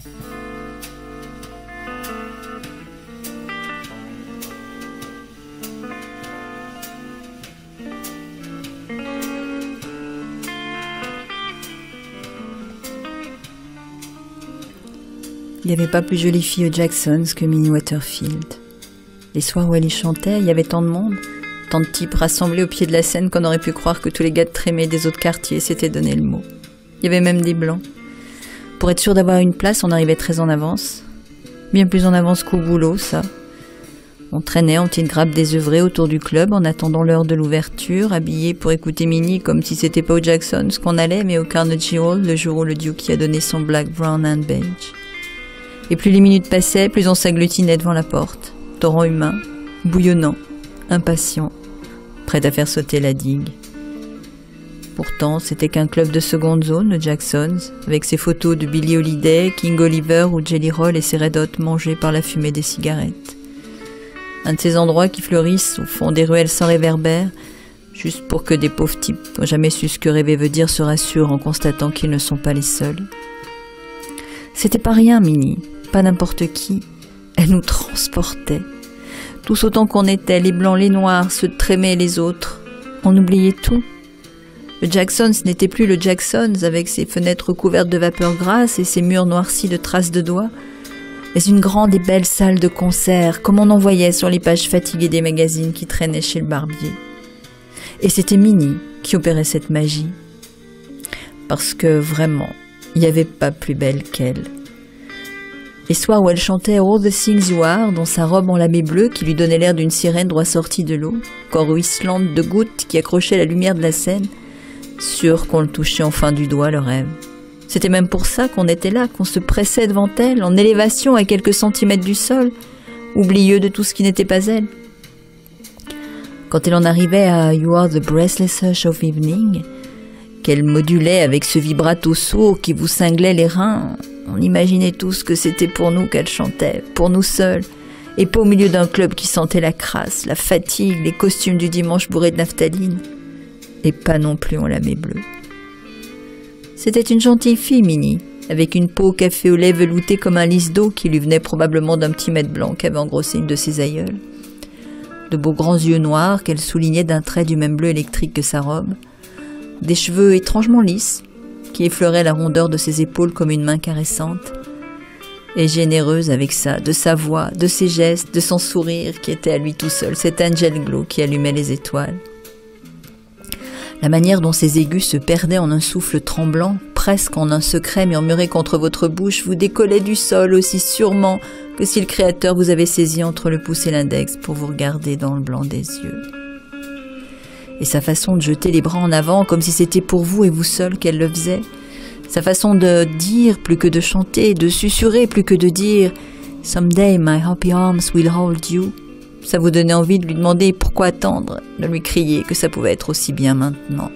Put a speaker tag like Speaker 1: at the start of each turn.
Speaker 1: Il n'y avait pas plus jolie fille aux Jacksons que Minnie Waterfield. Les soirs où elle y chantait, il y avait tant de monde, tant de types rassemblés au pied de la scène qu'on aurait pu croire que tous les gars de Trémé des autres quartiers s'étaient donné le mot. Il y avait même des blancs. Pour être sûr d'avoir une place, on arrivait très en avance. Bien plus en avance qu'au boulot, ça. On traînait en petite grappe désœuvrée autour du club en attendant l'heure de l'ouverture, habillés pour écouter Minnie comme si c'était pas aux Jacksons qu'on allait, mais au Carnegie Hall, le jour où le Duke y a donné son black, brown and beige. Et plus les minutes passaient, plus on s'agglutinait devant la porte. Torrent humain, bouillonnant, impatient, prêt à faire sauter la digue. Pourtant, c'était qu'un club de seconde zone, le Jacksons, avec ses photos de Billie Holiday, King Oliver ou Jelly Roll et ses Red Hot mangés par la fumée des cigarettes. Un de ces endroits qui fleurissent au fond des ruelles sans réverbère, juste pour que des pauvres types qui n'ont jamais su ce que rêver veut dire se rassurent en constatant qu'ils ne sont pas les seuls. C'était pas rien, Minnie. Pas n'importe qui, elle nous transportait. Tous autant qu'on était, les blancs, les noirs, ceux de Trémé et les autres. On oubliait tout. Le Jacksons n'était plus le Jacksons, avec ses fenêtres recouvertes de vapeur grasse et ses murs noircis de traces de doigts, mais une grande et belle salle de concert, comme on en voyait sur les pages fatiguées des magazines qui traînaient chez le barbier. Et c'était Minnie qui opérait cette magie. Parce que, vraiment, il n'y avait pas plus belle qu'elle. Les soirs où elle chantait All the Things You Are dans sa robe en lamé bleu qui lui donnait l'air d'une sirène droit sortie de l'eau, corps ruisselante de gouttes qui accrochait la lumière de la scène, sûr qu'on le touchait enfin du doigt, le rêve. C'était même pour ça qu'on était là, qu'on se pressait devant elle, en élévation à quelques centimètres du sol, oublieux de tout ce qui n'était pas elle. Quand elle en arrivait à You Are the Breathless Hush of Evening, qu'elle modulait avec ce vibrato sourd qui vous cinglait les reins, on imaginait tous que c'était pour nous qu'elle chantait, pour nous seuls, et pas au milieu d'un club qui sentait la crasse, la fatigue, les costumes du dimanche bourrés de naphtaline, et pas non plus en lamé bleu. C'était une gentille fille, Minnie, avec une peau au café au lait veloutée comme un lys d'eau qui lui venait probablement d'un petit maître blanc qu'avait engrossé une de ses aïeules. De beaux grands yeux noirs qu'elle soulignait d'un trait du même bleu électrique que sa robe, des cheveux étrangement lisses, qui effleurait la rondeur de ses épaules comme une main caressante, et généreuse avec ça, de sa voix, de ses gestes, de son sourire qui était à lui tout seul, cet angel glow qui allumait les étoiles. La manière dont ses aigus se perdaient en un souffle tremblant, presque en un secret murmuré contre votre bouche, vous décollait du sol aussi sûrement que si le Créateur vous avait saisi entre le pouce et l'index pour vous regarder dans le blanc des yeux. Et sa façon de jeter les bras en avant comme si c'était pour vous et vous seul qu'elle le faisait, sa façon de dire plus que de chanter, de susurrer plus que de dire « Someday my happy arms will hold you », ça vous donnait envie de lui demander pourquoi attendre, de lui crier que ça pouvait être aussi bien maintenant.